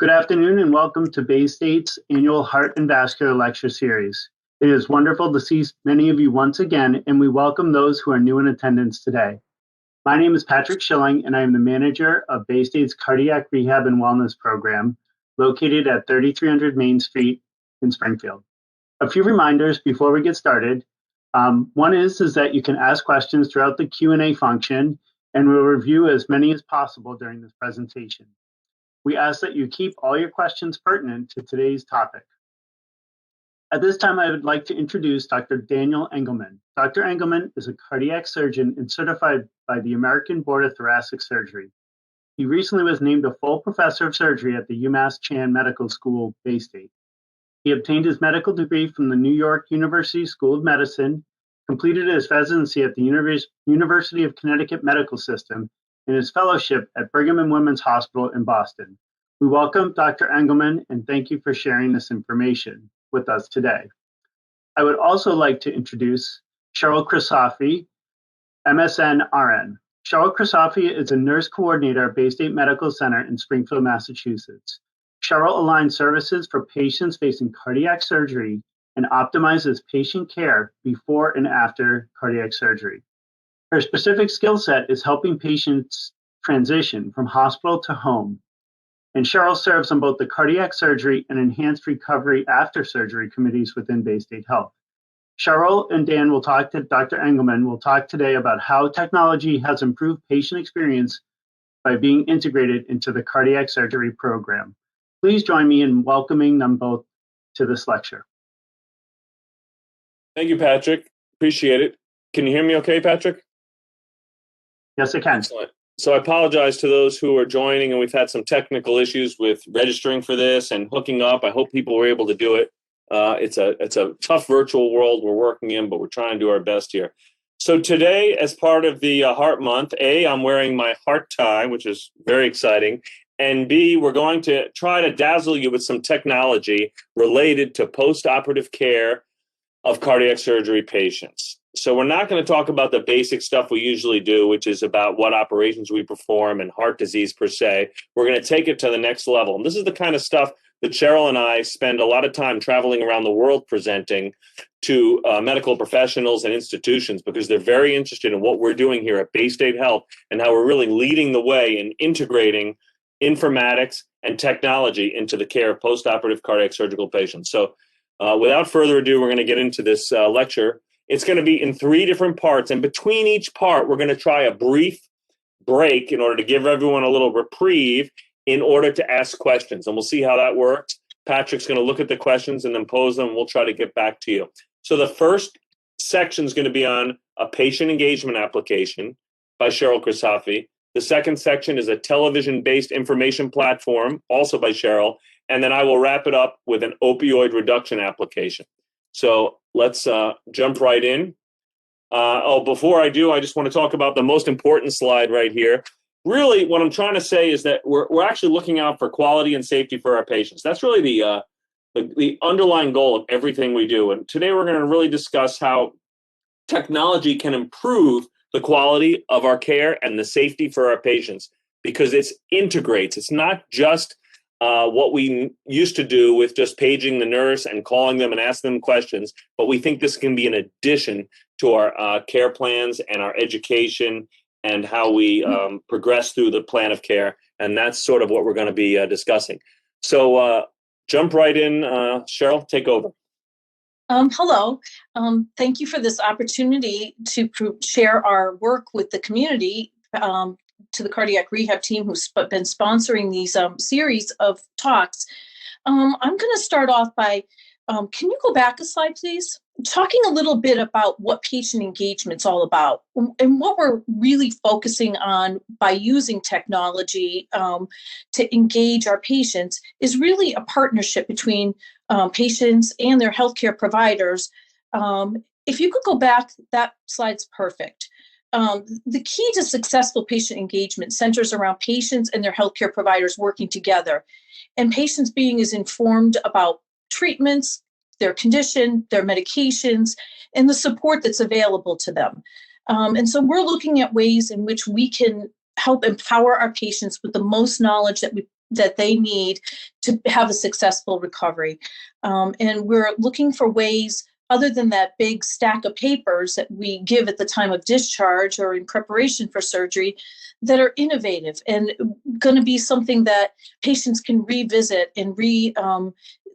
Good afternoon and welcome to Baystate's annual Heart and Vascular Lecture Series. It is wonderful to see many of you once again, and we welcome those who are new in attendance today. My name is Patrick Schilling, and I am the manager of Baystate's Cardiac Rehab and Wellness Program, located at 3300 Main Street in Springfield. A few reminders before we get started. One is that you can ask questions throughout the Q&A function, and we'll review as many as possible during this presentation. We ask that you keep all your questions pertinent to today's topic. At this time, I would like to introduce Dr. Daniel Engelman. Dr. Engelman is a cardiac surgeon and certified by the American Board of Thoracic Surgery. He recently was named a full professor of surgery at the UMass Chan Medical School, Baystate. He obtained his medical degree from the New York University School of Medicine, completed his residency at the University of Connecticut Medical System, and his fellowship at Brigham and Women's Hospital in Boston. We welcome Dr. Engelman and thank you for sharing this information with us today. I would also like to introduce Cheryl Crifasi, MSN RN. Cheryl Crifasi is a nurse coordinator at Baystate Medical Center in Springfield, Massachusetts. Cheryl aligns services for patients facing cardiac surgery and optimizes patient care before and after cardiac surgery. Her specific skill set is helping patients transition from hospital to home. And Cheryl serves on both the cardiac surgery and enhanced recovery after surgery committees within Baystate Health. Cheryl and Dan will talk to Dr. Engelman will talk today about how technology has improved patient experience by being integrated into the cardiac surgery program. Please join me in welcoming them both to this lecture. Thank you, Patrick. Appreciate it. Can you hear me okay, Patrick? Yes, I can. Excellent. So I apologize to those who are joining, and we've had some technical issues with registering for this and hooking up. I hope people were able to do it. It's a tough virtual world we're working in, but we're trying to do our best here. So today, as part of the Heart Month, A, I'm wearing my heart tie, which is very exciting. And B, we're going to try to dazzle you with some technology related to post-operative care of cardiac surgery patients. So we're not going to talk about the basic stuff we usually do, which is about what operations we perform and heart disease per se. We're going to take it to the next level. And this is the kind of stuff that Cheryl and I spend a lot of time traveling around the world presenting to medical professionals and institutions because they're very interested in what we're doing here at Baystate Health and how we're really leading the way in integrating informatics and technology into the care of post-operative cardiac surgical patients. So without further ado, we're going to get into this lecture. It's going to be in 3 different parts, and between each part, we're going to try a brief break in order to give everyone a little reprieve in order to ask questions, and we'll see how that works. Patrick's going to look at the questions and then pose them, and we'll try to get back to you. So the first section is going to be on a patient engagement application by Cheryl Crifasi. The second section is a television-based information platform, also by Cheryl, and then I will wrap it up with an opioid reduction application. So let's jump right in. Before I do, I just want to talk about the most important slide right here. Really, what I'm trying to say is that we're actually looking out for quality and safety for our patients. That's really the underlying goal of everything we do. And today we're going to really discuss how technology can improve the quality of our care and the safety for our patients because it integrates. It's not just what we used to do with just paging the nurse and calling them and asking them questions, but we think this can be an addition to our care plans and our education and how we progress through the plan of care. And that's sort of what we're going to be discussing. So jump right in. Cheryl, take over. Hello. Thank you for this opportunity to share our work with the community. To the cardiac rehab team who's been sponsoring these series of talks. I'm going to start off by, can you go back a slide, please? Talking a little bit about what patient engagement's all about and what we're really focusing on by using technology to engage our patients is really a partnership between patients and their healthcare providers. If you could go back, that slide's perfect. The key to successful patient engagement centers around patients and their healthcare providers working together, and patients being as informed about treatments, their condition, their medications, and the support that's available to them. And so we're looking at ways in which we can help empower our patients with the most knowledge that we that they need to have a successful recovery. And we're looking for ways, other than that big stack of papers that we give at the time of discharge or in preparation for surgery, that are innovative and going to be something that patients can revisit and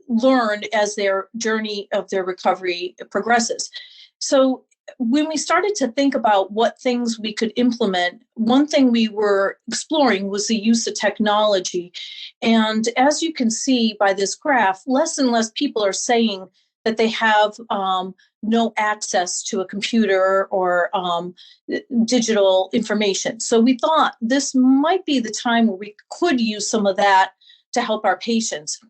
learn as their journey of their recovery progresses. So when we started to think about what things we could implement, one thing we were exploring was the use of technology. And as you can see by this graph, less and less people are saying that they have no access to a computer or digital information. So we thought this might be the time where we could use some of that to help our patients.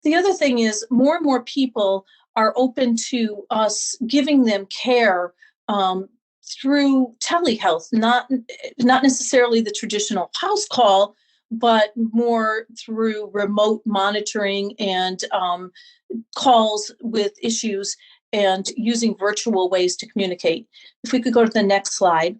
The other thing is more and more people are open to us giving them care through telehealth, not necessarily the traditional house call, but more through remote monitoring and calls with issues and using virtual ways to communicate. If we could go to the next slide.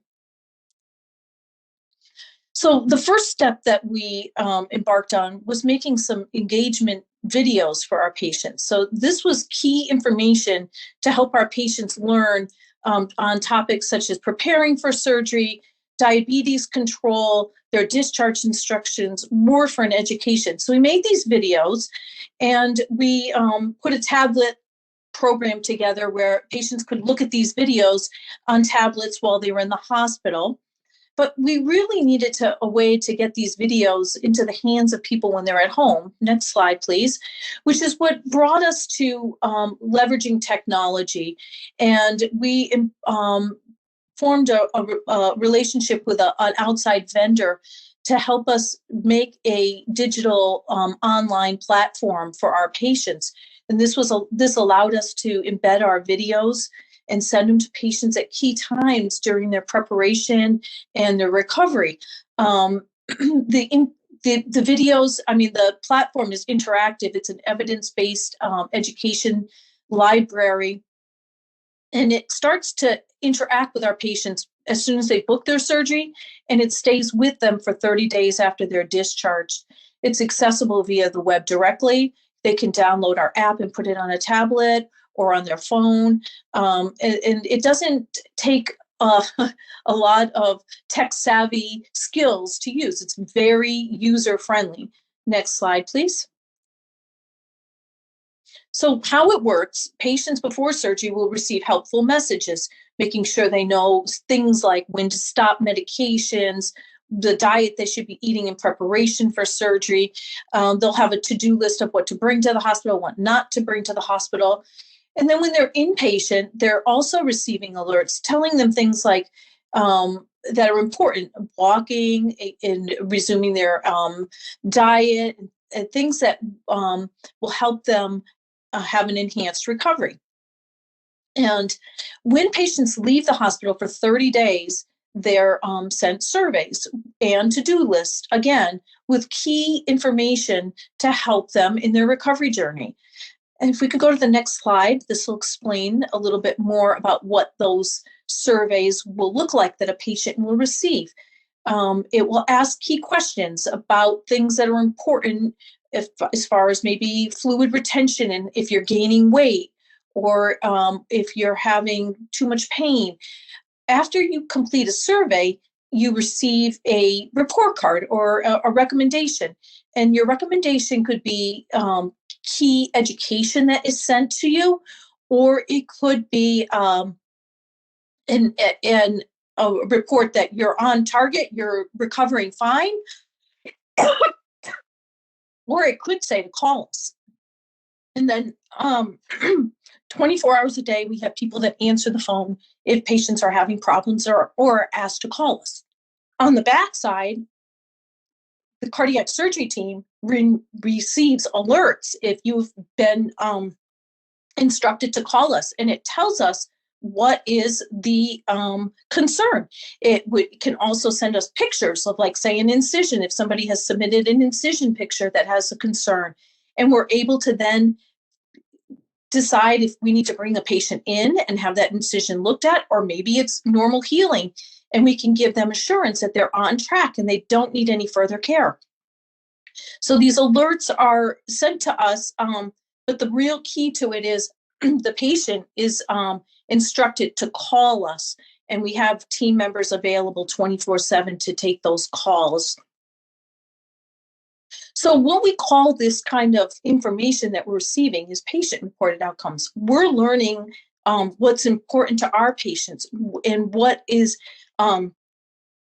So the first step that we embarked on was making some engagement videos for our patients. So this was key information to help our patients learn on topics such as preparing for surgery, diabetes control, their discharge instructions, warfarin education. So we made these videos and we put a tablet program together where patients could look at these videos on tablets while they were in the hospital. But we really needed a way to get these videos into the hands of people when they're at home. Next slide, please, which is what brought us to leveraging technology. And we formed a relationship with an outside vendor to help us make a digital online platform for our patients. And this allowed us to embed our videos and send them to patients at key times during their preparation and their recovery. The videos, the platform is interactive. It's an evidence-based education library. And it starts to interact with our patients as soon as they book their surgery, and it stays with them for 30 days after they're discharged. It's accessible via the web directly. They can download our app and put it on a tablet or on their phone. And it doesn't take a lot of tech-savvy skills to use. It's very user-friendly. Next slide, please. So how it works, patients before surgery will receive helpful messages, making sure they know things like when to stop medications, the diet they should be eating in preparation for surgery. They'll have a to-do list of what to bring to the hospital, what not to bring to the hospital. And then when they're inpatient, they're also receiving alerts telling them things like that are important, walking and resuming their diet, and things that will help them have an enhanced recovery. And when patients leave the hospital for 30 days, they're sent surveys and to-do lists, again, with key information to help them in their recovery journey. And if we could go to the next slide, this will explain a little bit more about what those surveys will look like that a patient will receive. It will ask key questions about things that are important as far as maybe fluid retention and if you're gaining weight or if you're having too much pain. After you complete a survey, you receive a report card or a recommendation. And your recommendation could be key education that is sent to you, or it could be a report that you're on target, you're recovering fine, or it could say to call us. And then 24 hours a day, we have people that answer the phone if patients are having problems or are asked to call us. On the backside, the cardiac surgery team receives alerts if you've been instructed to call us, and it tells us what is the concern. It can also send us pictures of, like, say, an incision, if somebody has submitted an incision picture that has a concern. And we're able to then decide if we need to bring the patient in and have that incision looked at, or maybe it's normal healing, and we can give them assurance that they're on track and they don't need any further care. So these alerts are sent to us, but the real key to it is the patient is instructed to call us, and we have team members available 24/7 to take those calls. So what we call this kind of information that we're receiving is patient-reported outcomes. We're learning what's important to our patients and what is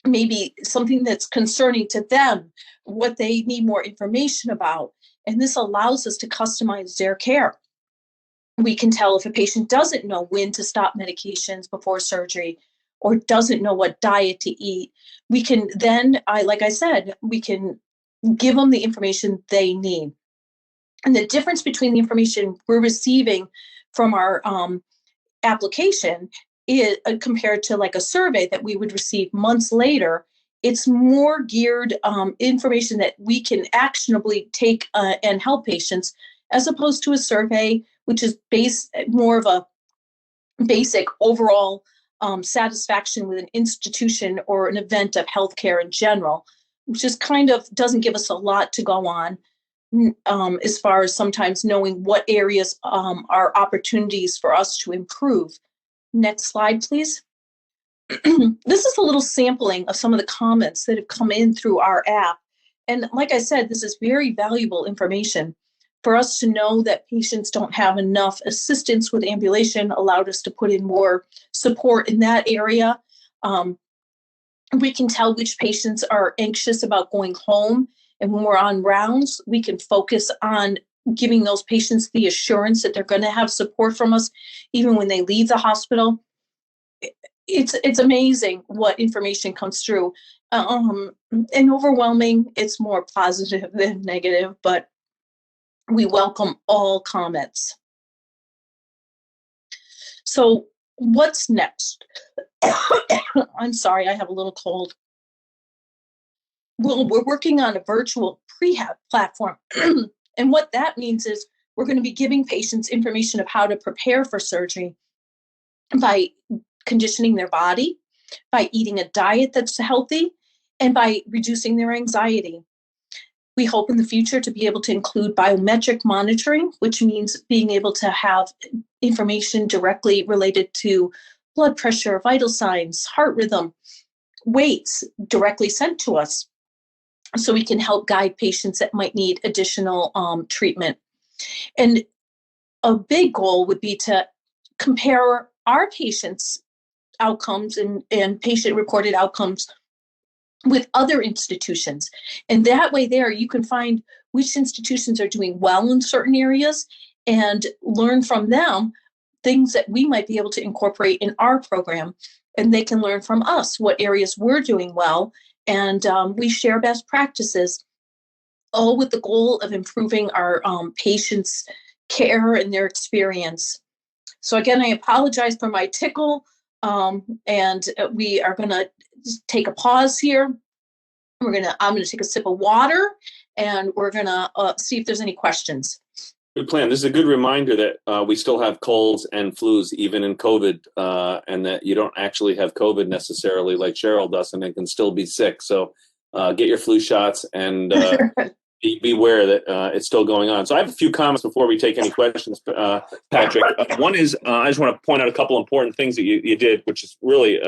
maybe something that's concerning to them, what they need more information about. And this allows us to customize their care. We can tell if a patient doesn't know when to stop medications before surgery or doesn't know what diet to eat. We can then, like I said, we can give them the information they need. And the difference between the information we're receiving from our application is compared to like a survey that we would receive months later, it's more geared information that we can actionably take and help patients, as opposed to a survey, which is more of a basic overall satisfaction with an institution or an event of healthcare in general, which just kind of doesn't give us a lot to go on as far as sometimes knowing what areas are opportunities for us to improve. Next slide, please. This is a little sampling of some of the comments that have come in through our app. And like I said, this is very valuable information for us to know that patients don't have enough assistance with ambulation, allowed us to put in more support in that area. We can tell which patients are anxious about going home. And when we're on rounds, we can focus on giving those patients the assurance that they're going to have support from us, even when they leave the hospital. It's amazing what information comes through. And overwhelming, it's more positive than negative, but we welcome all comments. So what's next? I'm sorry, I have a little cold. Well, we're working on a virtual prehab platform. And what that means is we're going to be giving patients information of how to prepare for surgery by conditioning their body, by eating a diet that's healthy, and by reducing their anxiety. We hope in the future to be able to include biometric monitoring, which means being able to have information directly related to blood pressure, vital signs, heart rhythm, weights directly sent to us, so we can help guide patients that might need additional treatment. And a big goal would be to compare our patients' outcomes and patient-reported outcomes with other institutions. And that way there, you can find which institutions are doing well in certain areas and learn from them things that we might be able to incorporate in our program. And they can learn from us what areas we're doing well. And we share best practices, all with the goal of improving our patients' care and their experience. So again, I apologize for my tickle, and we are going to take a pause here. I'm going to take a sip of water, and we're going to see if there's any questions. Good plan. This is a good reminder that we still have colds and flus, even in COVID, and that you don't actually have COVID necessarily like Cheryl does, and it can still be sick. So get your flu shots and beware that it's still going on. So I have a few comments before we take any questions, Patrick. One is I just want to point out a couple important things that you did, which is really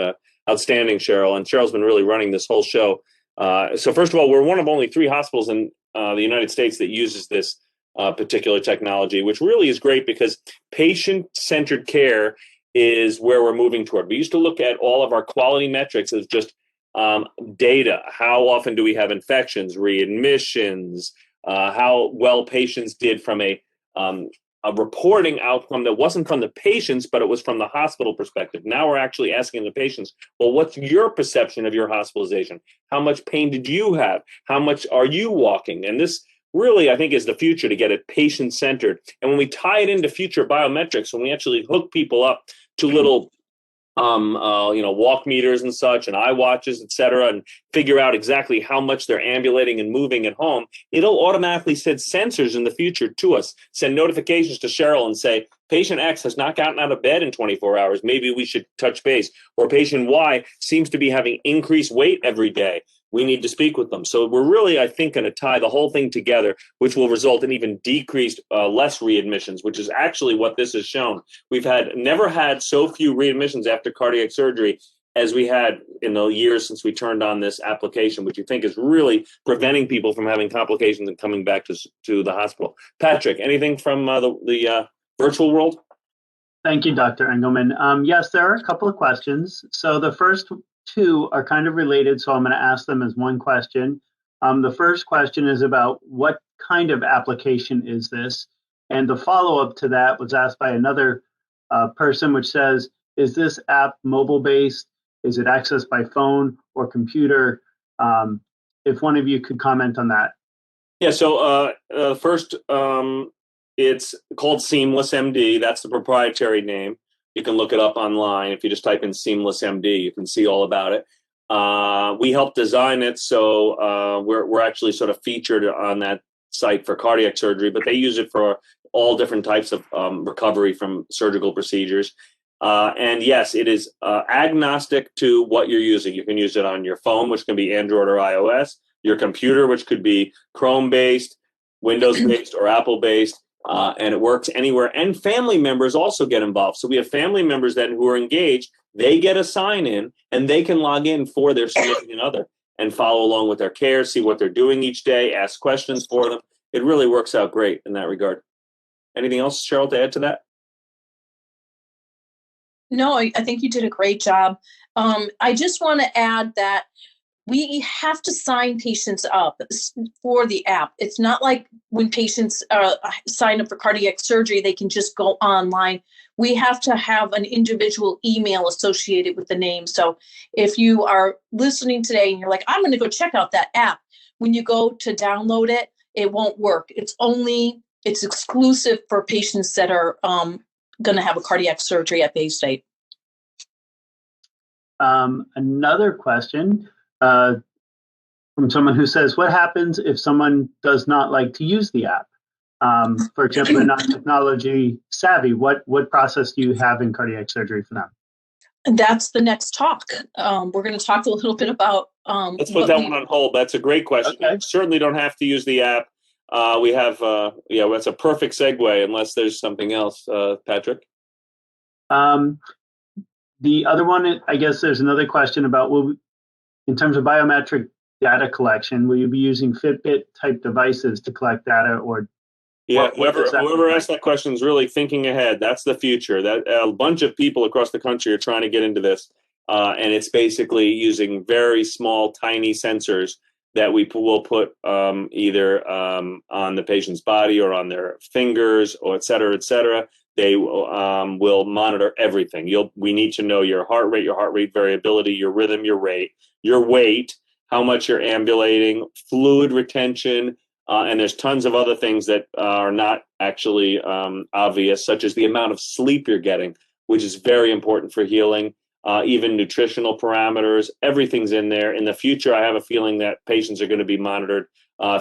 outstanding, Cheryl. And Cheryl's been really running this whole show. So first of all, we're one of only 3 hospitals in the United States that uses this particular technology, which really is great because patient-centered care is where we're moving toward. We used to look at all of our quality metrics as just data. How often do we have infections, readmissions, how well patients did from a reporting outcome that wasn't from the patients, but it was from the hospital perspective. Now we're actually asking the patients, well, what's your perception of your hospitalization? How much pain did you have? How much are you walking? And this really, I think, is the future, to get it patient-centered. And when we tie it into future biometrics, when we actually hook people up to little walk meters and such, and iWatches, et cetera, and figure out exactly how much they're ambulating and moving at home, it'll automatically send sensors in the future to us, send notifications to Cheryl and say, patient X has not gotten out of bed in 24 hours. Maybe we should touch base. Or patient Y seems to be having increased weight every day. we need to speak with them. So we're really, I think, going to tie the whole thing together, which will result in even decreased, less readmissions, which is actually what this has shown. We've never had so few readmissions after cardiac surgery as we had in the years since we turned on this application, which you think is really preventing people from having complications and coming back to the hospital. Patrick, anything from the virtual world? Thank you, Dr. Engelman. Yes, there are a couple of questions. So the first two are kind of related, so I'm going to ask them as one question. The first question is about what kind of application is this? And the follow-up to that was asked by another person, which says, is this app mobile-based? Is it accessed by phone or computer? If one of you could comment on that. Yeah, so first, it's called Seamless MD. That's the proprietary name. You can look it up online. If you just type in Seamless MD, you can see all about it. We helped design it, so we're actually sort of featured on that site for cardiac surgery, but they use it for all different types of recovery from surgical procedures. And yes, it is agnostic to what you're using. You can use it on your phone, which can be Android or iOS, your computer, which could be Chrome-based, Windows-based, or Apple-based. And it works anywhere. And family members also get involved. So we have family members then who are engaged. They get a sign-in, and they can log in for their significant other and follow along with their care, see what they're doing each day, ask questions for them. It really works out great in that regard. Anything else, Cheryl, to add to that? No, I think you did a great job. I just want to add that we have to sign patients up for the app. It's not like when patients sign up for cardiac surgery, they can just go online. We have to have an individual email associated with the name. So if you are listening today and you're like, I'm going to go check out that app, when you go to download it, it won't work. It's exclusive for patients that are going to have a cardiac surgery at Baystate. Another question from someone who says, what happens if someone does not like to use the app? For example, they're not technology savvy. What process do you have in cardiac surgery for them? And that's the next talk. We're going to talk a little bit about. Let's put that one on hold. That's a great question. Okay. You certainly don't have to use the app. We have, that's a perfect segue unless there's something else, Patrick. The other one, I guess there's another question about, in terms of biometric data collection, will you be using Fitbit type devices to collect data, or whoever asked that question is really thinking ahead. That's the future. That a bunch of people across the country are trying to get into this, and it's basically using very small, tiny sensors that we will put either on the patient's body or on their fingers, or et cetera, et cetera. They will monitor everything. We need to know your heart rate variability, your rhythm, your rate, your weight, how much you're ambulating, fluid retention, and there's tons of other things that are not actually obvious, such as the amount of sleep you're getting, which is very important for healing, even nutritional parameters. Everything's in there. In the future, I have a feeling that patients are going to be monitored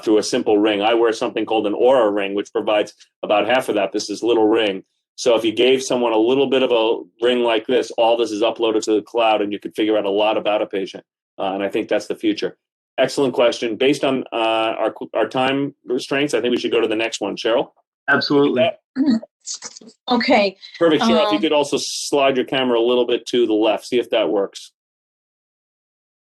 through a simple ring. I wear something called an Aura ring, which provides about half of that. This is little ring. So if you gave someone a little bit of a ring like this, all this is uploaded to the cloud, and you could figure out a lot about a patient. And I think that's the future. Excellent question. Based on our time restraints, I think we should go to the next one. Cheryl? Absolutely. Okay. Perfect. Cheryl, if you could also slide your camera a little bit to the left, see if that works.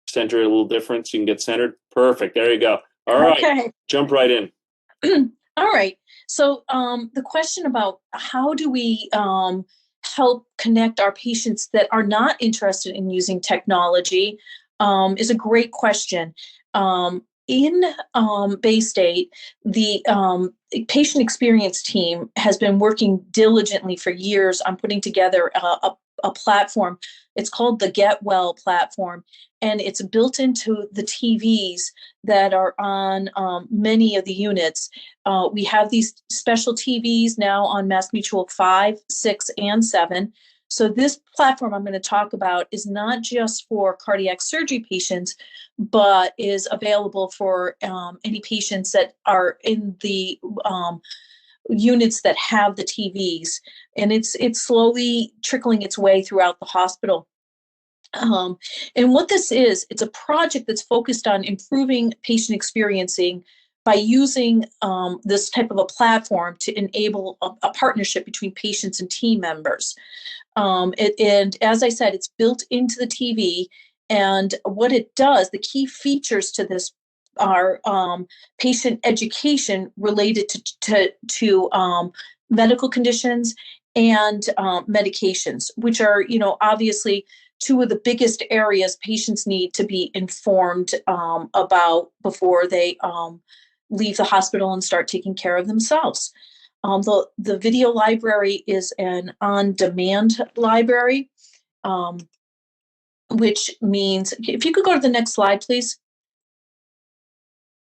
Center it a little different so you can get centered. Perfect. There you go. All right. Okay. Jump right in. All right. So the question about how do we help connect our patients that are not interested in using technology is a great question. In Baystate, the patient experience team has been working diligently for years on putting together a platform. It's called the GetWell platform, and it's built into the TVs that are on many of the units. We have these special TVs now on MassMutual 5, 6, and 7. So this platform I'm going to talk about is not just for cardiac surgery patients, but is available for any patients that are in the units that have the TVs. And it's slowly trickling its way throughout the hospital. And what this is, it's a project that's focused on improving patient experiencing by using this type of a platform to enable a partnership between patients and team members. And as I said, it's built into the TV. And what it does, the key features to this are patient education related to medical conditions and medications, which are, obviously two of the biggest areas patients need to be informed about before they leave the hospital and start taking care of themselves. The video library is an on-demand library, which means, if you could go to the next slide, please.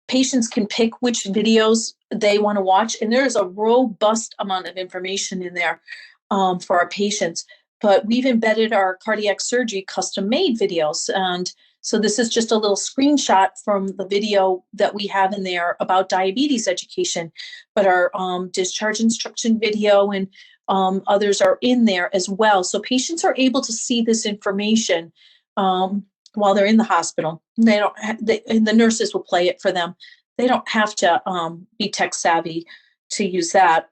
Patients can pick which videos they want to watch, and there is a robust amount of information in there for our patients. But we've embedded our cardiac surgery custom-made videos, and so this is just a little screenshot from the video that we have in there about diabetes education, but our discharge instruction video and others are in there as well. So patients are able to see this information while they're in the hospital. They don't and the nurses will play it for them. They don't have to be tech savvy to use that.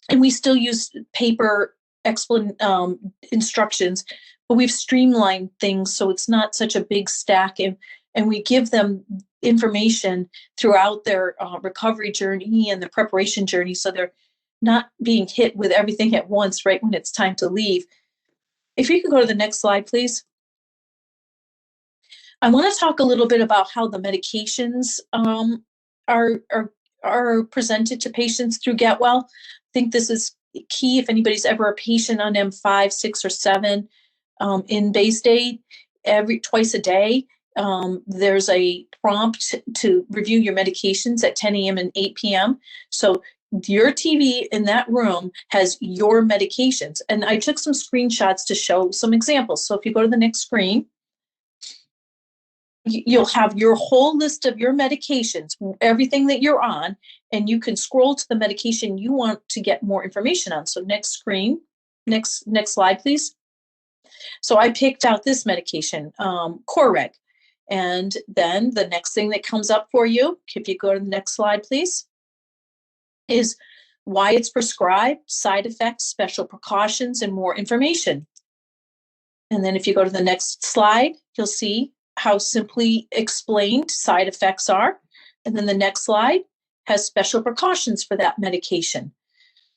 And we still use paper instructions, but we've streamlined things so it's not such a big stack, and we give them information throughout their recovery journey and the preparation journey, so they're not being hit with everything at once right when it's time to leave. If you could go to the next slide, please. I want to talk a little bit about how the medications are presented to patients through GetWell. I think this is key if anybody's ever a patient on M5, 6, or 7 in Baystate. Twice a day, there's a prompt to review your medications at 10 a.m. and 8 p.m. So your TV in that room has your medications. And I took some screenshots to show some examples. So if you go to the next screen, you'll have your whole list of your medications, everything that you're on, and you can scroll to the medication you want to get more information on. So next screen, next slide, please. So I picked out this medication, Coreg. And then the next thing that comes up for you, if you go to the next slide, please, is why it's prescribed, side effects, special precautions, and more information. And then if you go to the next slide, you'll see how simply explained side effects are. And then the next slide has special precautions for that medication.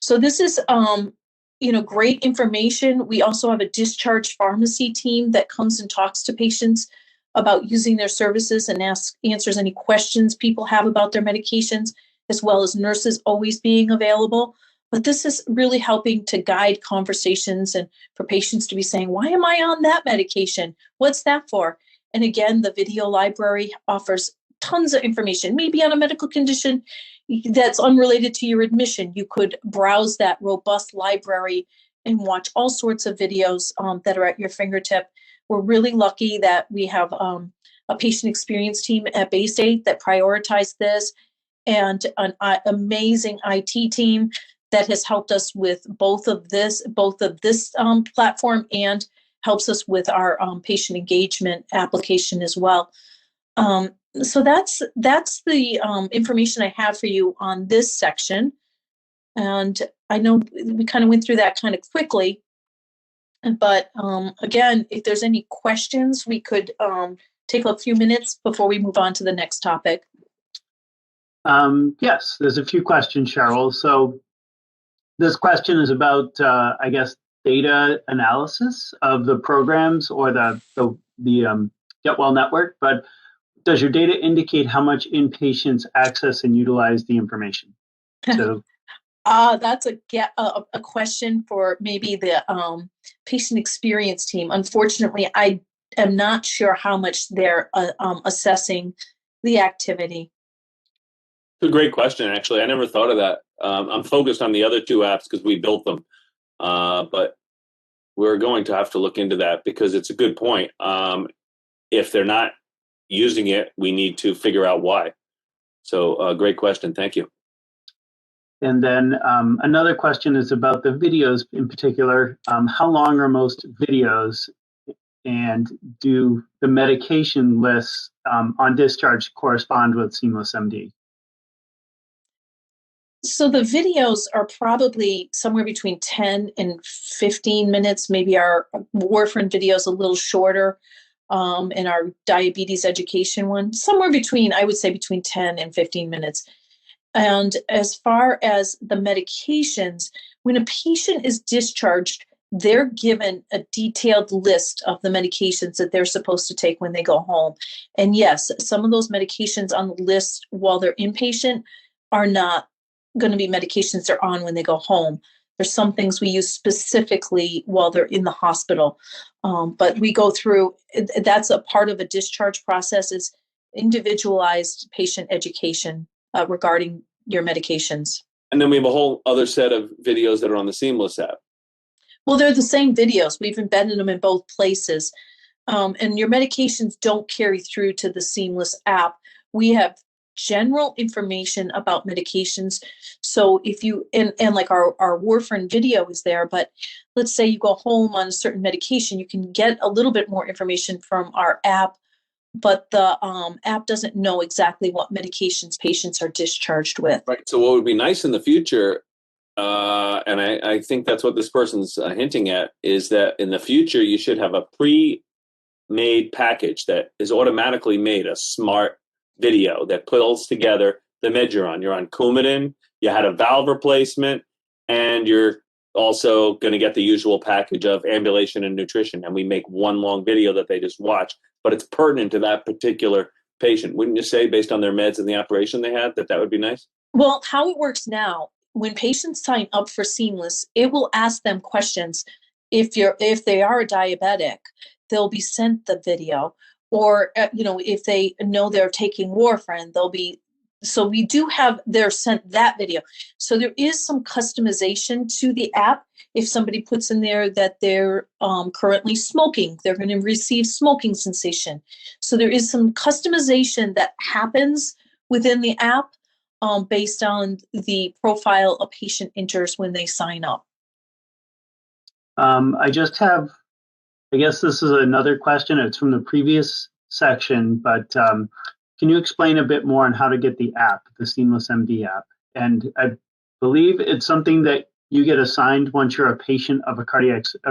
So this is, great information. We also have a discharge pharmacy team that comes and talks to patients about using their services and answers any questions people have about their medications, as well as nurses always being available. But this is really helping to guide conversations and for patients to be saying, why am I on that medication? What's that for? And again, the video library offers tons of information, maybe on a medical condition that's unrelated to your admission. You could browse that robust library and watch all sorts of videos that are at your fingertip. We're really lucky that we have a patient experience team at Baystate that prioritized this, and an amazing IT team that has helped us with both of this platform and helps us with our patient engagement application as well. So that's the information I have for you on this section. And I know we kind of went through that kind of quickly, but again, if there's any questions, we could take a few minutes before we move on to the next topic. Yes, there's a few questions, Cheryl. So this question is about, I guess, data analysis of the programs or the GetWell network, but does your data indicate how much inpatients access and utilize the information? So, that's a question for maybe the patient experience team. Unfortunately, I am not sure how much they're assessing the activity. It's a great question, actually. I never thought of that. I'm focused on the other two apps because we built them. But we're going to have to look into that because it's a good point. If they're not using it, we need to figure out why. So great question. Thank you. And then another question is about the videos in particular. How long are most videos? and do the medication lists on discharge correspond with Seamless MD? So the videos are probably somewhere between 10 and 15 minutes. Maybe our warfarin video is a little shorter, and our diabetes education one, somewhere between, I would say between 10 and 15 minutes. And as far as the medications, when a patient is discharged, they're given a detailed list of the medications that they're supposed to take when they go home. And yes, some of those medications on the list while they're inpatient are not going to be medications they're on when they go home. There's some things we use specifically while they're in the hospital. But we go through, that's a part of a discharge process, is individualized patient education regarding your medications. And then we have a whole other set of videos that are on the Seamless app. Well, they're the same videos. We've embedded them in both places. And your medications don't carry through to the Seamless app. We have general information about medications. So if you, and like our warfarin video is there, but let's say you go home on a certain medication, you can get a little bit more information from our app, but the app doesn't know exactly what medications patients are discharged with. Right. So what would be nice in the future, and I think that's what this person's hinting at, is that in the future you should have a pre-made package that is automatically made, a smart video that pulls together the meds you're on. You're on Coumadin, you had a valve replacement, and you're also going to get the usual package of ambulation and nutrition. And we make one long video that they just watch, but it's pertinent to that particular patient. Wouldn't you say, based on their meds and the operation they had, that would be nice? Well, how it works now, when patients sign up for Seamless, it will ask them questions. If they are a diabetic, they'll be sent the video. Or, if they know they're taking warfarin, so we do have, they're sent that video. So there is some customization to the app. If somebody puts in there that they're currently smoking, they're going to receive smoking cessation. So there is some customization that happens within the app based on the profile a patient enters when they sign up. I guess this is another question. It's from the previous section, but can you explain a bit more on how to get the app, the Seamless MD app? And I believe it's something that you get assigned once you're a patient of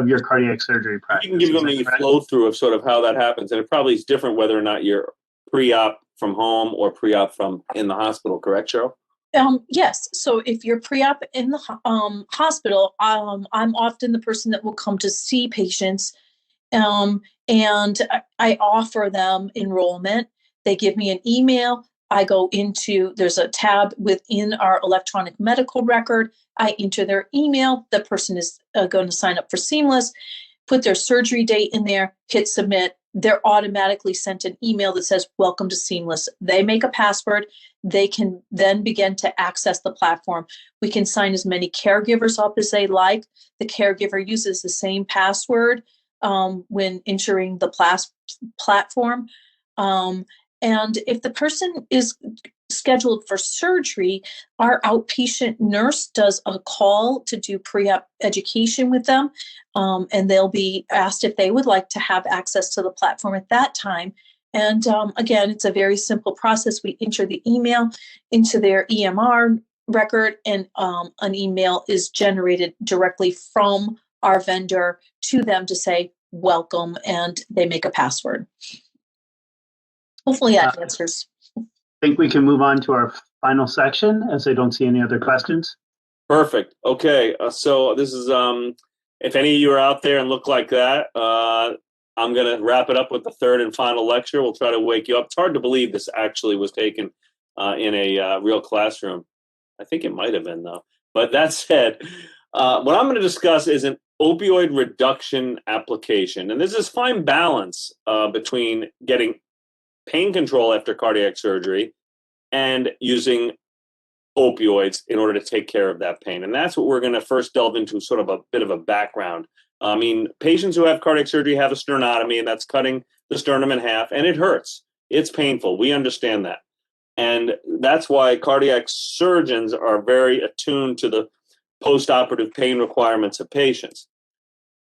your cardiac surgery practice. You can give them a flow through of sort of how that happens, and it probably is different whether or not you're pre-op from home or pre-op from in the hospital. Correct, Cheryl? Yes. So if you're pre-op in the hospital, I'm often the person that will come to see patients. And I offer them enrollment. They give me an email. I go into, there's a tab within our electronic medical record. I enter their email. The person is going to sign up for Seamless, put their surgery date in there, hit submit. They're automatically sent an email that says, welcome to Seamless. They make a password. They can then begin to access the platform. We can sign as many caregivers up as they like. The caregiver uses the same password when entering the platform. And if the person is scheduled for surgery, our outpatient nurse does a call to do pre-op education with them. And they'll be asked if they would like to have access to the platform at that time. And again, it's a very simple process. We enter the email into their EMR record, and an email is generated directly from our vendor to them to say welcome, and they make a password. Hopefully that answers. I think we can move on to our final section, as I don't see any other questions. Perfect. Okay, so this is if any of you are out there and look like that, I'm going to wrap it up with the third and final lecture. We'll try to wake you up. It's hard to believe this actually was taken in a real classroom. I think it might have been, though. But that said, what I'm going to discuss is an opioid reduction application. And there's this fine balance between getting pain control after cardiac surgery and using opioids in order to take care of that pain. And that's what we're going to first delve into, sort of a bit of a background. I mean, patients who have cardiac surgery have a sternotomy, and that's cutting the sternum in half, and it hurts. It's painful. We understand that. And that's why cardiac surgeons are very attuned to the post-operative pain requirements of patients.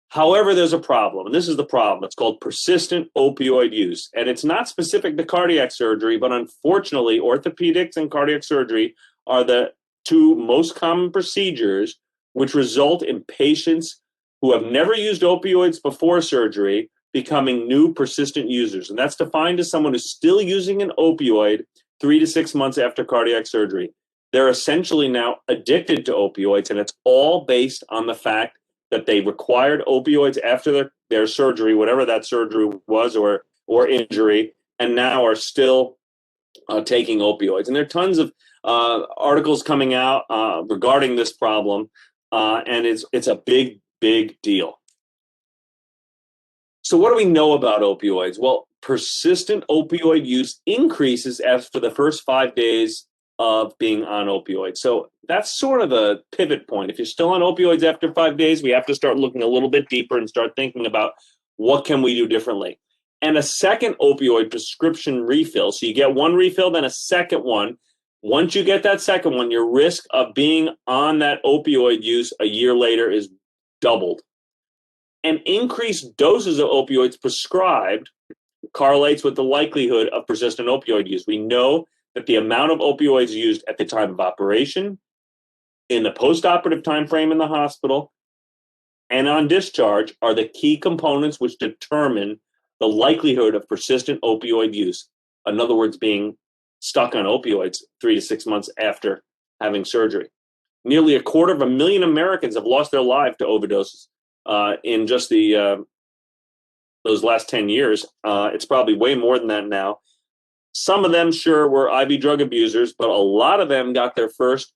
However, there's a problem, and this is the problem. It's called persistent opioid use, and it's not specific to cardiac surgery, but unfortunately, orthopedics and cardiac surgery are the two most common procedures which result in patients who have never used opioids before surgery becoming new persistent users. And that's defined as someone who's still using an opioid 3 to 6 months after cardiac surgery. They're essentially now addicted to opioids, and it's all based on the fact that they required opioids after their surgery, whatever that surgery was or injury, and now are still taking opioids. And there are tons of articles coming out regarding this problem, and it's a big, big deal. So what do we know about opioids? Well, persistent opioid use increases after the first 5 days of being on opioids. So that's sort of a pivot point. If you're still on opioids after 5 days, we have to start looking a little bit deeper and start thinking about what can we do differently. And a second opioid prescription refill. So you get one refill, then a second one. Once you get that second one, your risk of being on that opioid use a year later is doubled. And increased doses of opioids prescribed correlates with the likelihood of persistent opioid use. We know that the amount of opioids used at the time of operation, in the postoperative time frame in the hospital, and on discharge are the key components which determine the likelihood of persistent opioid use. In other words, being stuck on opioids 3 to 6 months after having surgery. Nearly 250,000 Americans have lost their life to overdoses in just those last 10 years. It's probably way more than that now. Some of them, sure, were IV drug abusers, but a lot of them got their first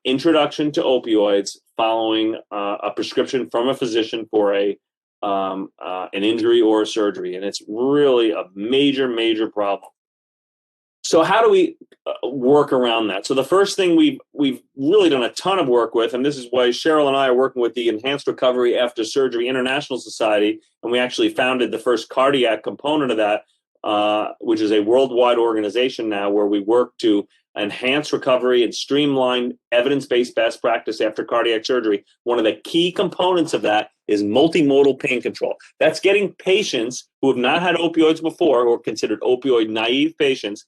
introduction to opioids following a prescription from a physician for an injury or a surgery, and it's really a major, major problem. So how do we work around that? So the first thing we've really done a ton of work with, and this is why Cheryl and I are working with the Enhanced Recovery After Surgery International Society, and we actually founded the first cardiac component of that, which is a worldwide organization now where we work to enhance recovery and streamline evidence-based best practice after cardiac surgery. One of the key components of that is multimodal pain control. That's getting patients who have not had opioids before, or considered opioid naive patients,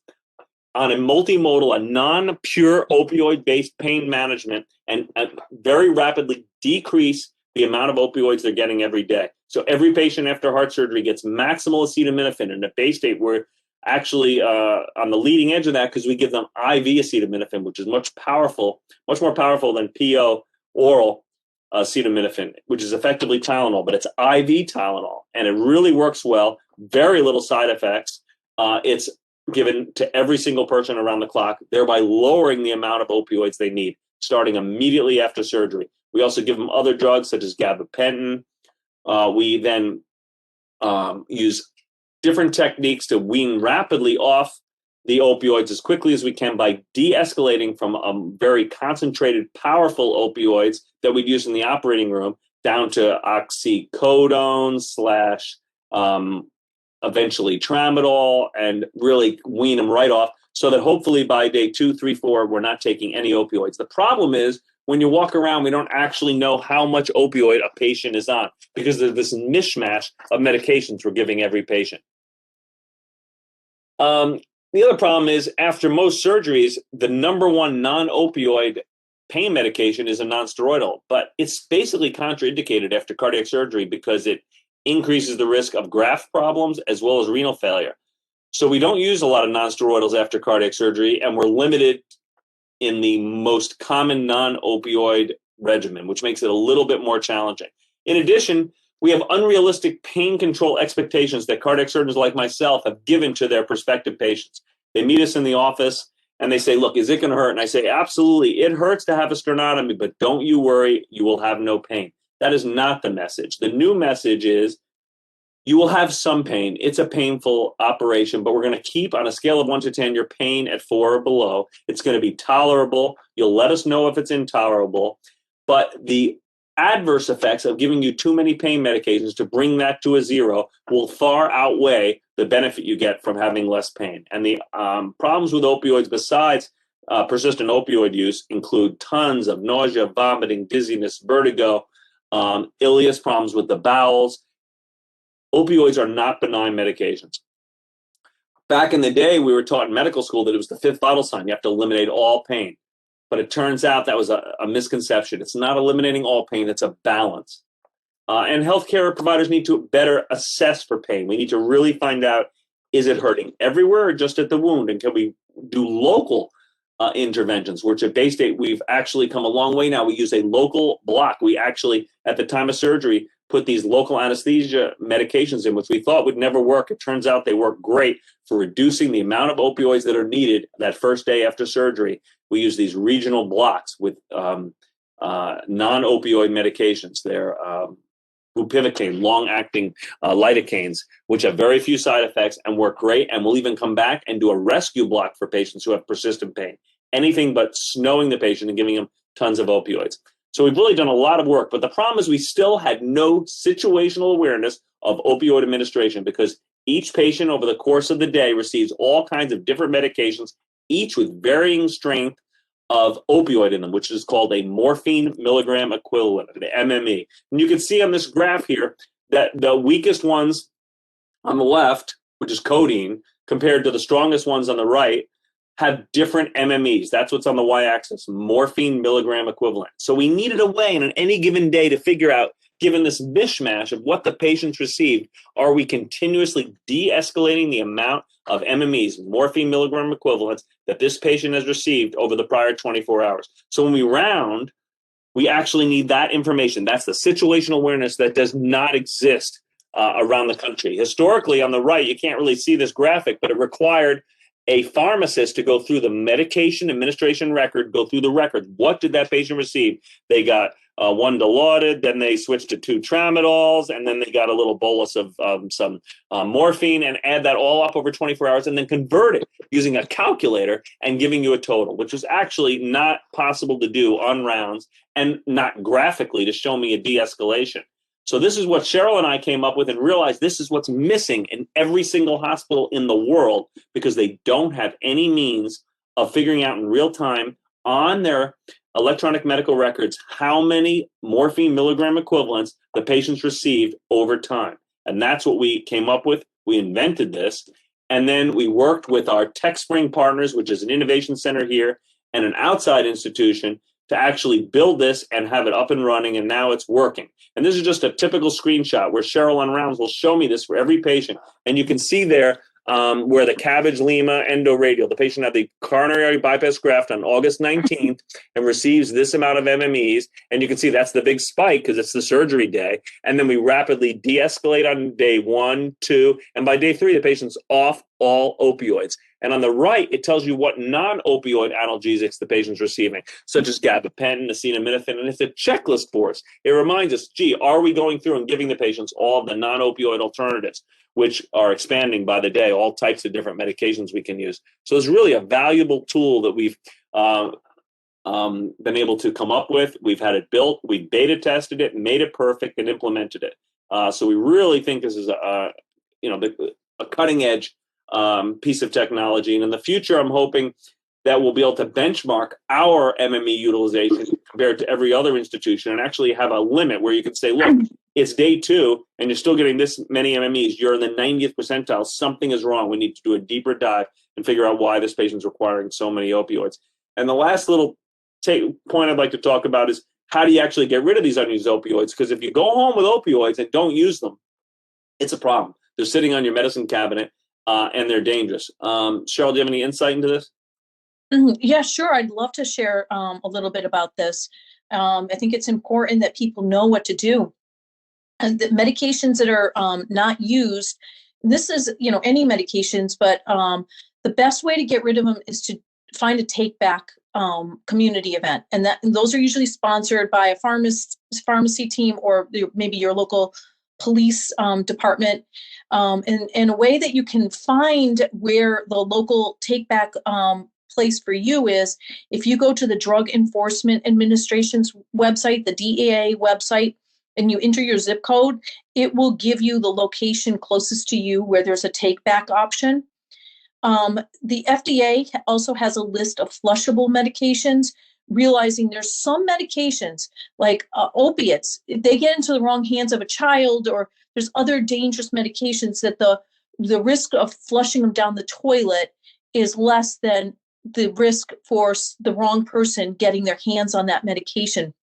on a multimodal, a non-pure opioid-based pain management, and very rapidly decrease the amount of opioids they're getting every day. So every patient after heart surgery gets maximal acetaminophen. And at Baystate, we're actually on the leading edge of that because we give them IV acetaminophen, which is much more powerful than PO oral acetaminophen, which is effectively Tylenol, but it's IV Tylenol. And it really works well, very little side effects. It's given to every single person around the clock, thereby lowering the amount of opioids they need, starting immediately after surgery. We also give them other drugs such as gabapentin. We then use different techniques to wean rapidly off the opioids as quickly as we can by de-escalating from very concentrated, powerful opioids that we'd use in the operating room down to oxycodone / eventually tramadol, and really wean them right off so that hopefully by day 2, 3, 4, we're not taking any opioids. The problem is when you walk around, we don't actually know how much opioid a patient is on because there's this mishmash of medications we're giving every patient. The other problem is after most surgeries, the number one non-opioid pain medication is a nonsteroidal, but it's basically contraindicated after cardiac surgery because it increases the risk of graft problems as well as renal failure. So we don't use a lot of nonsteroidals after cardiac surgery, and we're limited in the most common non-opioid regimen, which makes it a little bit more challenging. In addition, we have unrealistic pain control expectations that cardiac surgeons like myself have given to their prospective patients. They meet us in the office and they say, look, is it going to hurt? And I say, absolutely. It hurts to have a sternotomy, but don't you worry, you will have no pain. That is not the message. The new message is you will have some pain. It's a painful operation, but we're going to keep on a scale of 1 to 10 your pain at 4 or below. It's going to be tolerable. You'll let us know if it's intolerable. But the adverse effects of giving you too many pain medications to bring that to a 0 will far outweigh the benefit you get from having less pain. And the problems with opioids besides persistent opioid use include tons of nausea, vomiting, dizziness, vertigo, ileus, problems with the bowels. Opioids are not benign medications. Back in the day, we were taught in medical school that it was the fifth vital sign. You have to eliminate all pain. But it turns out that was a misconception. It's not eliminating all pain. It's a balance. And healthcare providers need to better assess for pain. We need to really find out, is it hurting everywhere or just at the wound? And can we do local interventions, which at Baystate, we've actually come a long way now. We use a local block. We actually, at the time of surgery, put these local anesthesia medications in, which we thought would never work. It turns out they work great for reducing the amount of opioids that are needed that first day after surgery. We use these regional blocks with non-opioid medications. They're bupivacaine, long-acting lidocaines, which have very few side effects and work great. And we'll even come back and do a rescue block for patients who have persistent pain. Anything but snowing the patient and giving them tons of opioids. So we've really done a lot of work. But the problem is we still had no situational awareness of opioid administration, because each patient over the course of the day receives all kinds of different medications, each with varying strength of opioid in them, which is called a morphine milligram equivalent, the MME. And you can see on this graph here that the weakest ones on the left, which is codeine, compared to the strongest ones on the right, have different MMEs. That's what's on the y-axis, morphine milligram equivalent. So we needed a way in any given day to figure out, given this mishmash of what the patients received, are we continuously de-escalating the amount of MMEs, morphine milligram equivalents, that this patient has received over the prior 24 hours. So when we round, we actually need that information. That's the situational awareness that does not exist around the country. Historically, on the right, you can't really see this graphic, but it required a pharmacist to go through the medication administration record, go through the record. What did that patient receive? They got one Dilaudid, then they switched to 2 Tramadols, and then they got a little bolus of some morphine, and add that all up over 24 hours, and then convert it using a calculator and giving you a total, which was actually not possible to do on rounds and not graphically to show me a de-escalation. So this is what Cheryl and I came up with and realized this is what's missing in every single hospital in the world, because they don't have any means of figuring out in real time on their electronic medical records how many morphine milligram equivalents the patients received over time. And that's what we came up with. We invented this. And then we worked with our TechSpring partners, which is an innovation center here, and an outside institution to actually build this and have it up and running, and now it's working. And this is just a typical screenshot where Cheryl on rounds will show me this for every patient. And you can see there where the Cabbage Lima endoradial, the patient had the coronary bypass graft on August 19th and receives this amount of MMEs. And you can see that's the big spike because it's the surgery day. And then we rapidly de-escalate on day 1, 2, and by day 3, the patient's off all opioids. And on the right, it tells you what non-opioid analgesics the patient's receiving, such as gabapentin, acetaminophen, and it's a checklist for us. It reminds us, gee, are we going through and giving the patients all of the non-opioid alternatives, which are expanding by the day, all types of different medications we can use. So it's really a valuable tool that we've been able to come up with. We've had it built, we beta tested it, made it perfect, and implemented it. So we really think this is a cutting edge piece of technology. And in the future, I'm hoping that we'll be able to benchmark our MME utilization compared to every other institution and actually have a limit where you can say, look, it's day 2 and you're still getting this many MMEs. You're in the 90th percentile. Something is wrong. We need to do a deeper dive and figure out why this patient's requiring so many opioids. And the last little point I'd like to talk about is how do you actually get rid of these unused opioids? Because if you go home with opioids and don't use them, it's a problem. They're sitting on your medicine cabinet. And they're dangerous. Cheryl, do you have any insight into this? Yeah, sure. I'd love to share a little bit about this. I think it's important that people know what to do. And the medications that are not used, this is, any medications, but the best way to get rid of them is to find a take-back community event. And those are usually sponsored by a pharmacy team or maybe your local police department, in a way that you can find where the local take-back place for you is if you go to the Drug Enforcement Administration's website, the DEA website, and you enter your zip code, it will give you the location closest to you where there's a take-back option. The FDA also has a list of flushable medications, realizing there's some medications like opiates, if they get into the wrong hands of a child, or there's other dangerous medications, that the risk of flushing them down the toilet is less than the risk for the wrong person getting their hands on that medication.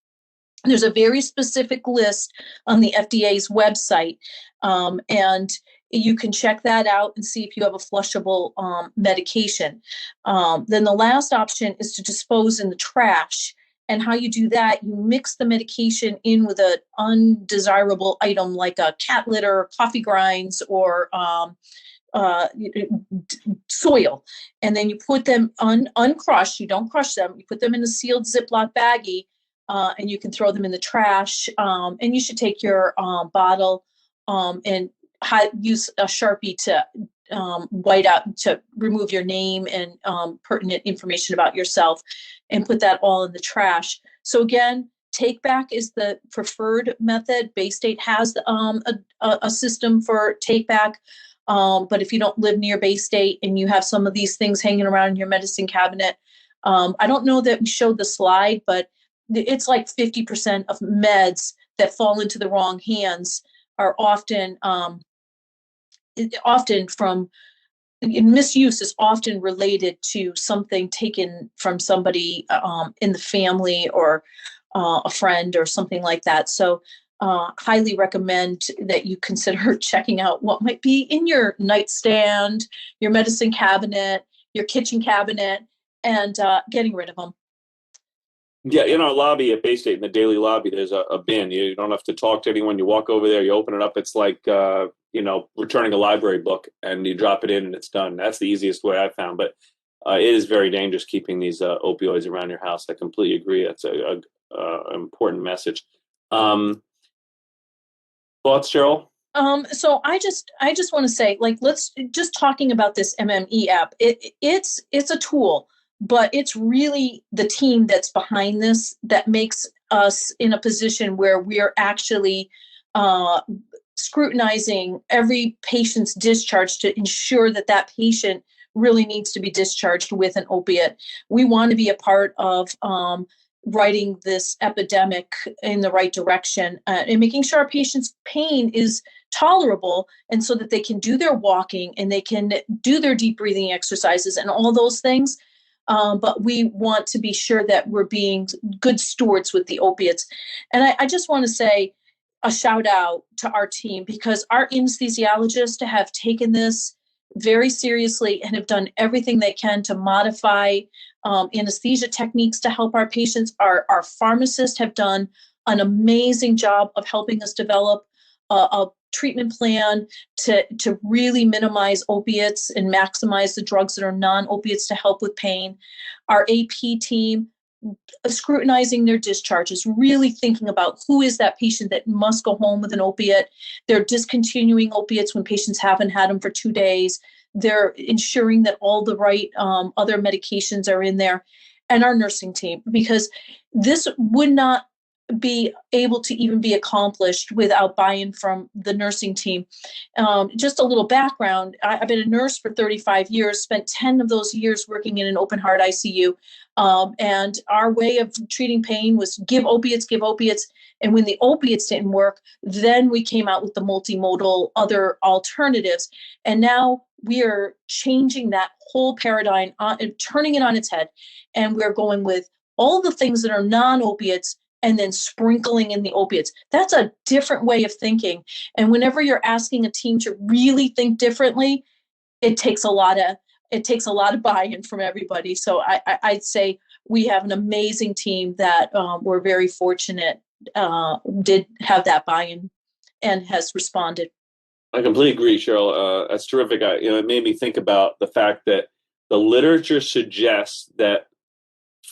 There's a very specific list on the FDA's website, and you can check that out and see if you have a flushable medication. Then the last option is to dispose in the trash. And how you do that, you mix the medication in with an undesirable item like a cat litter, coffee grinds, or soil, and then you put them uncrushed. You don't crush them. You put them in a sealed Ziploc baggie, and you can throw them in the trash. And you should take your bottle and use a Sharpie to white out, to remove your name and pertinent information about yourself, and put that all in the trash. So again, take back is the preferred method. Baystate has a system for take back. But if you don't live near Baystate and you have some of these things hanging around in your medicine cabinet, I don't know that we showed the slide, but it's like 50% of meds that fall into the wrong hands are often from misuse is often related to something taken from somebody in the family, or a friend or something like that. So highly recommend that you consider checking out what might be in your nightstand, your medicine cabinet, your kitchen cabinet, and getting rid of them. Yeah, in our lobby at Baystate, in the daily lobby, there's a bin. You don't have to talk to anyone. You walk over there, you open it up. It's like, returning a library book, and you drop it in and it's done. That's the easiest way I've found. But it is very dangerous keeping these opioids around your house. I completely agree. That's an important message. Thoughts, Cheryl? So I just want to say, like, let's just talking about this MME app. It's a tool, but it's really the team that's behind this that makes us in a position where we're actually scrutinizing every patient's discharge to ensure that that patient really needs to be discharged with an opiate. We want to be a part of writing this epidemic in the right direction, and making sure our patients' pain is tolerable, and so that they can do their walking and they can do their deep breathing exercises and all those things. But we want to be sure that we're being good stewards with the opiates. And I just want to say a shout out to our team, because our anesthesiologists have taken this very seriously and have done everything they can to modify anesthesia techniques to help our patients. Our pharmacists have done an amazing job of helping us develop a treatment plan to really minimize opiates and maximize the drugs that are non-opiates to help with pain. Our AP team scrutinizing their discharges, really thinking about who is that patient that must go home with an opiate. They're discontinuing opiates when patients haven't had them for 2 days. They're ensuring that all the right other medications are in there. And our nursing team, because this would not be able to even be accomplished without buy-in from the nursing team. Just a little background, I've been a nurse for 35 years, spent 10 of those years working in an open heart ICU. And our way of treating pain was give opiates. And when the opiates didn't work, then we came out with the multimodal other alternatives. And now we are changing that whole paradigm, turning it on its head. And we're going with all the things that are non-opiates and then sprinkling in the opiates. That's a different way of thinking. And whenever you're asking a team to really think differently, it takes a lot of buy-in from everybody. So I'd say we have an amazing team that we're very fortunate did have that buy-in and has responded. I completely agree, Cheryl. That's terrific. It made me think about the fact that the literature suggests that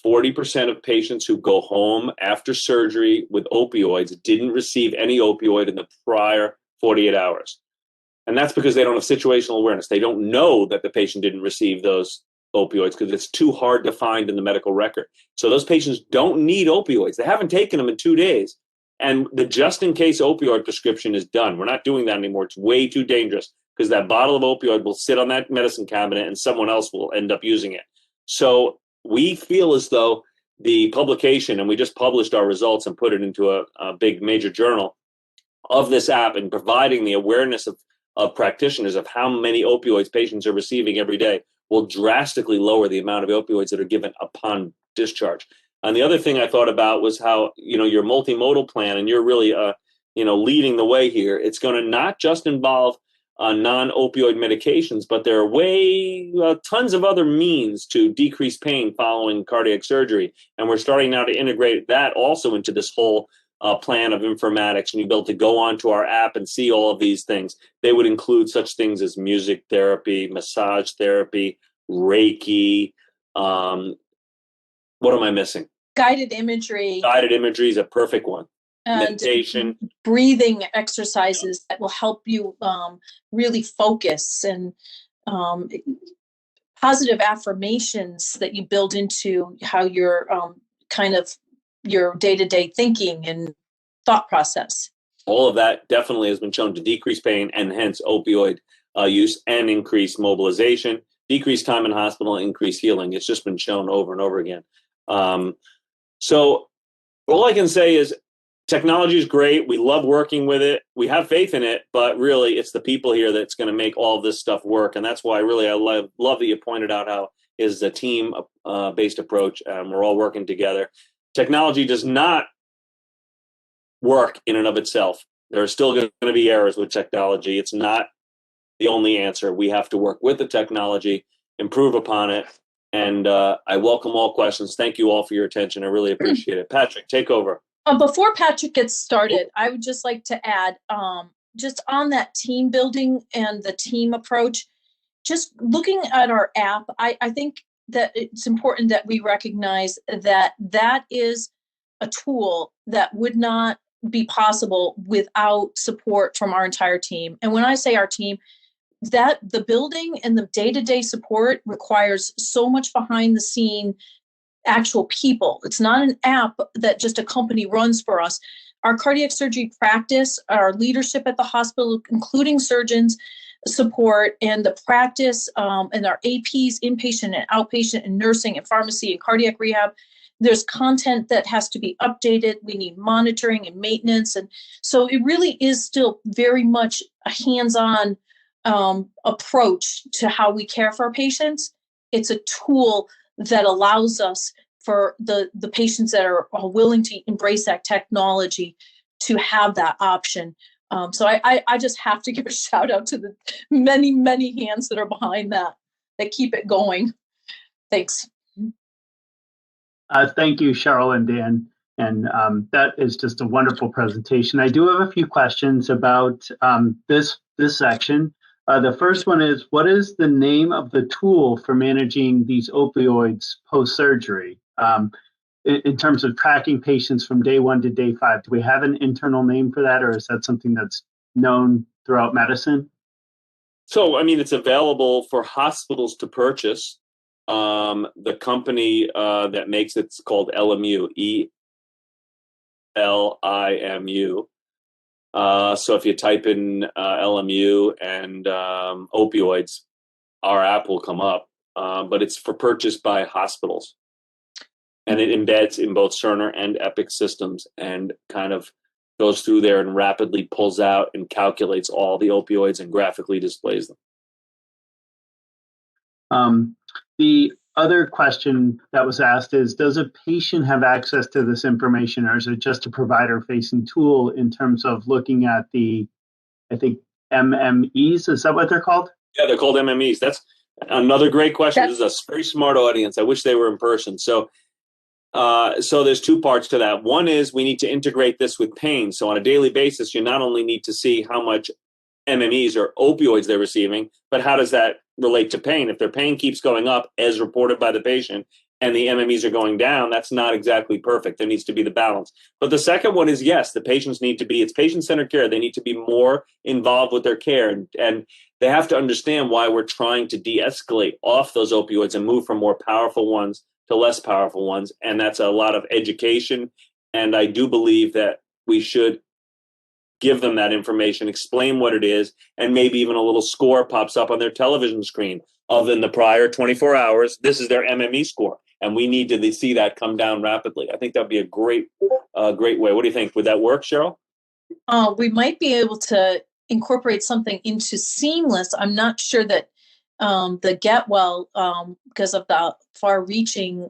40% of patients who go home after surgery with opioids didn't receive any opioid in the prior 48 hours. And that's because they don't have situational awareness. They don't know that the patient didn't receive those opioids because it's too hard to find in the medical record. So those patients don't need opioids. They haven't taken them in 2 days. And the just-in-case opioid prescription is done. We're not doing that anymore. It's way too dangerous because that bottle of opioid will sit on that medicine cabinet and someone else will end up using it. So we feel as though the publication, and we just published our results and put it into a big major journal of this app, and providing the awareness of practitioners of how many opioids patients are receiving every day will drastically lower the amount of opioids that are given upon discharge. And the other thing I thought about was how, your multimodal plan, and you're really, leading the way here. It's going to not just involve non-opioid medications, but there are tons of other means to decrease pain following cardiac surgery. And we're starting now to integrate that also into this whole plan of informatics, and you'll be able to go onto our app and see all of these things. They would include such things as music therapy, massage therapy, Reiki. What am I missing? Guided imagery. Guided imagery is a perfect one. And meditation, breathing exercises that will help you really focus, and positive affirmations that you build into how you're your day-to-day thinking and thought process. All of that definitely has been shown to decrease pain and hence opioid use, and increase mobilization, decrease time in hospital, increase healing. It's just been shown over and over again. So all I can say is technology is great. We love working with it. We have faith in it, but really it's the people here that's going to make all of this stuff work. And that's why I love that you pointed out how is a team based approach. We're all working together. Technology does not work in and of itself. There are still going to be errors with technology. It's not the only answer. We have to work with the technology, improve upon it. And I welcome all questions. Thank you all for your attention. I really appreciate it. Patrick, take over. Before Patrick gets started, I would just like to add, just on that team building and the team approach, just looking at our app, I think that it's important that we recognize that that is a tool that would not be possible without support from our entire team. And when I say our team, that the building and the day-to-day support requires so much behind the scene actual people. It's not an app that just a company runs for us. Our cardiac surgery practice, our leadership at the hospital, including surgeons, support, and the practice, and our APs, inpatient and outpatient, and nursing and pharmacy and cardiac rehab. There's content that has to be updated. We need monitoring and maintenance. And so it really is still very much a hands-on approach to how we care for our patients. It's a tool that allows us, for the patients that are willing to embrace that technology, to have that option. So I just have to give a shout out to the many, many hands that are behind that keep it going. Thanks. Thank you, Cheryl and Dan. And that is just a wonderful presentation. I do have a few questions about this section. The first one is, what is the name of the tool for managing these opioids post-surgery? In terms of tracking patients from day 1 to day 5, do we have an internal name for that, or is that something that's known throughout medicine? So, it's available for hospitals to purchase. The company that makes it's called LMU, ELIMU. So if you type in LMU and opioids, our app will come up, but it's for purchase by hospitals. And it embeds in both Cerner and Epic systems and kind of goes through there and rapidly pulls out and calculates all the opioids and graphically displays them. The other question that was asked is, does a patient have access to this information, or is it just a provider-facing tool in terms of looking at the, I think, MMEs? Is that what they're called? Yeah, they're called MMEs. That's another great question. This is a very smart audience. I wish they were in person. So there's two parts to that. One is we need to integrate this with pain. So on a daily basis, you not only need to see how much MMEs or opioids they're receiving, but how does that relate to pain? If their pain keeps going up as reported by the patient and the MMEs are going down, that's not exactly perfect. There needs to be the balance. But the second one is, yes, the patients need to be, it's patient-centered care. They need to be more involved with their care. And they have to understand why we're trying to de-escalate off those opioids and move from more powerful ones to less powerful ones. And that's a lot of education. And I do believe that we should give them that information, explain what it is, and maybe even a little score pops up on their television screen of in the prior 24 hours, this is their MME score. and we need to see that come down rapidly. I think that'd be a great way. What do you think? Would that work, Cheryl? We might be able to incorporate something into Seamless. I'm not sure that the getwell, because of the far-reaching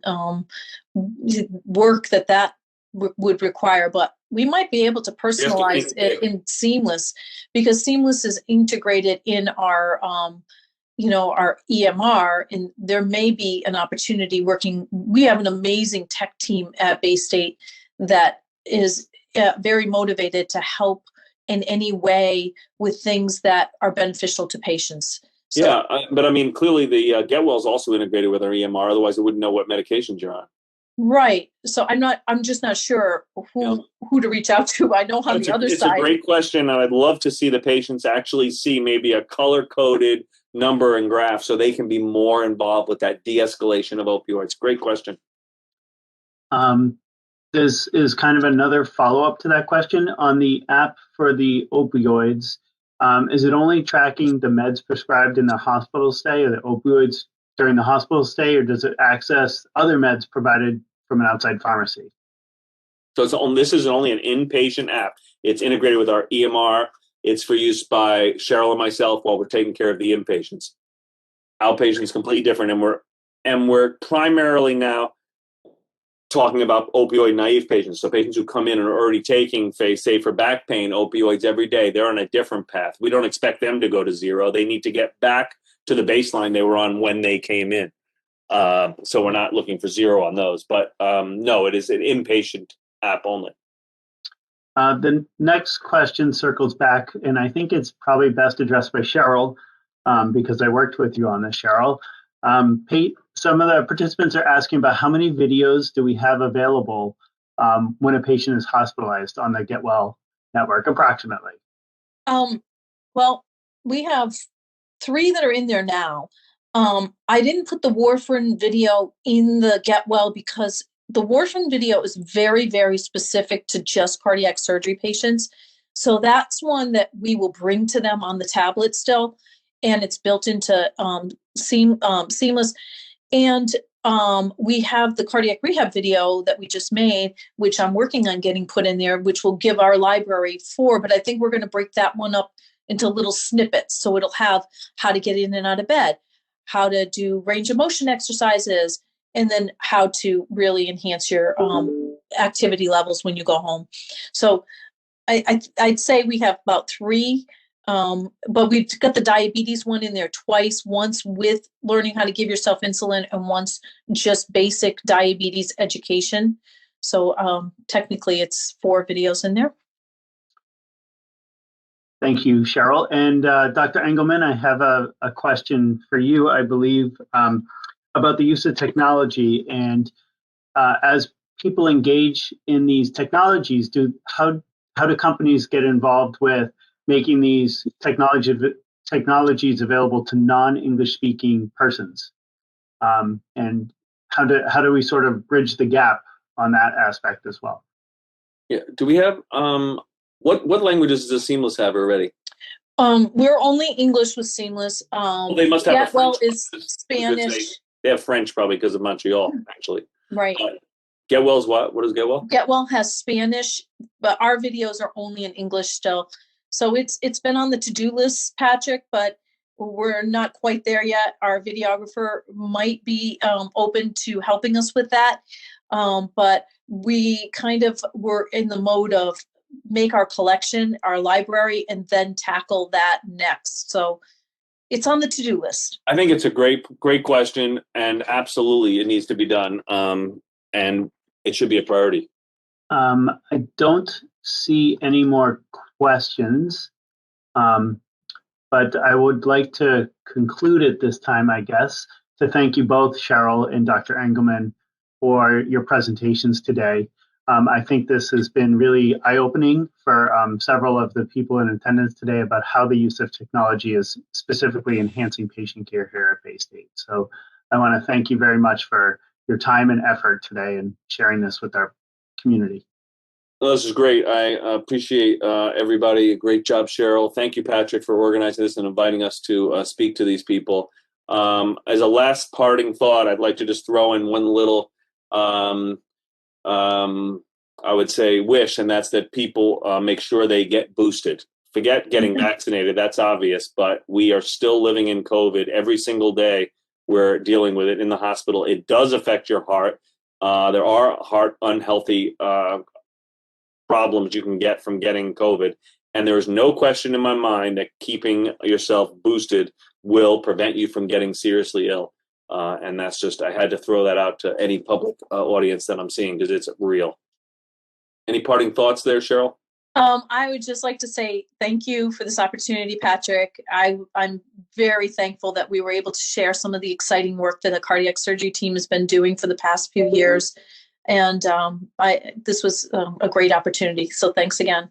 work that would require, but we might be able to personalize it in Seamless, because Seamless is integrated in our our EMR, and there may be an opportunity working. We have an amazing tech team at Baystate that is very motivated to help in any way with things that are beneficial to patients. So, yeah, but I mean, clearly the getwell is also integrated with our EMR. Otherwise, it wouldn't know what medications you're on. Right. So I'm just not sure who to reach out to. I know on the other side. It's a great question, and I'd love to see the patients actually see maybe a color-coded number and graph so they can be more involved with that de-escalation of opioids. Great question. This is kind of another follow-up to that question. On the app for the opioids, is it only tracking the meds prescribed in the hospital stay, or the opioids during the hospital stay, or does it access other meds provided from an outside pharmacy? So this is only an inpatient app. It's integrated with our EMR. It's for use by Cheryl and myself while we're taking care of the inpatients. Outpatients is completely different, and we're primarily now talking about opioid naive patients. So patients who come in and are already taking, say for back pain, opioids every day. They're on a different path. We don't expect them to go to zero. They need to get back to the baseline they were on when they came in. So we're not looking for zero on those. But no, it is an inpatient app only. The next question circles back, and I think it's probably best addressed by Cheryl, because I worked with you on this, Cheryl. Some of the participants are asking about how many videos do we have available when a patient is hospitalized on the GetWell network, approximately? Well, we have 3 that are in there now. I didn't put the warfarin video in the GetWell because the warfarin video is very, very specific to just cardiac surgery patients. So that's one that we will bring to them on the tablet still, and it's built into Seamless. And we have the cardiac rehab video that we just made, which I'm working on getting put in there, which will give our library 4, but I think we're going to break that one up into little snippets. So it'll have how to get in and out of bed, how to do range of motion exercises, and then how to really enhance your activity levels when you go home. So I'd say we have about 3, but we've got the diabetes one in there twice, once with learning how to give yourself insulin and once just basic diabetes education. So technically it's 4 videos in there. Thank you, Cheryl. And Dr. Engelman, I have a question for you, I believe, about the use of technology. And as people engage in these technologies, how do companies get involved with making these technologies available to non-English speaking persons? And how do we sort of bridge the gap on that aspect as well? Yeah. Do we have what languages does Seamless have already? We're only English with Seamless. Well, they must have GetWell is Spanish. They have French probably because of Montreal, actually. Right. GetWell's what? What is GetWell? GetWell has Spanish, but our videos are only in English still. So it's been on the to-do list, Patrick, but we're not quite there yet. Our videographer might be open to helping us with that. But we kind of were in the mode of make our collection, our library, and then tackle that next. So it's on the to-do list. I think it's a great question, and absolutely it needs to be done. And it should be a priority. I don't see any more questions, but I would like to conclude at this time, I guess, to thank you both, Cheryl and Dr. Engelman, for your presentations today. I think this has been really eye-opening for several of the people in attendance today about how the use of technology is specifically enhancing patient care here at Baystate. So I want to thank you very much for your time and effort today and sharing this with our community. Well, this is great. I appreciate everybody. Great job, Cheryl. Thank you, Patrick, for organizing this and inviting us to speak to these people. As a last parting thought, I'd like to just throw in one little, I would say, wish, and that's that people make sure they get boosted. Forget getting vaccinated, that's obvious, but we are still living in COVID every single day. We're dealing with it in the hospital. It does affect your heart. There are heart unhealthy problems you can get from getting COVID. And there is no question in my mind that keeping yourself boosted will prevent you from getting seriously ill. And that's just, I had to throw that out to any public audience that I'm seeing because it's real. Any parting thoughts there, Cheryl? I would just like to say thank you for this opportunity, Patrick. I'm very thankful that we were able to share some of the exciting work that the cardiac surgery team has been doing for the past few years. And this was a great opportunity. So thanks again.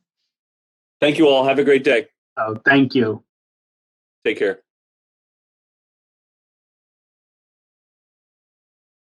Thank you all. Have a great day. Oh, thank you. Take care.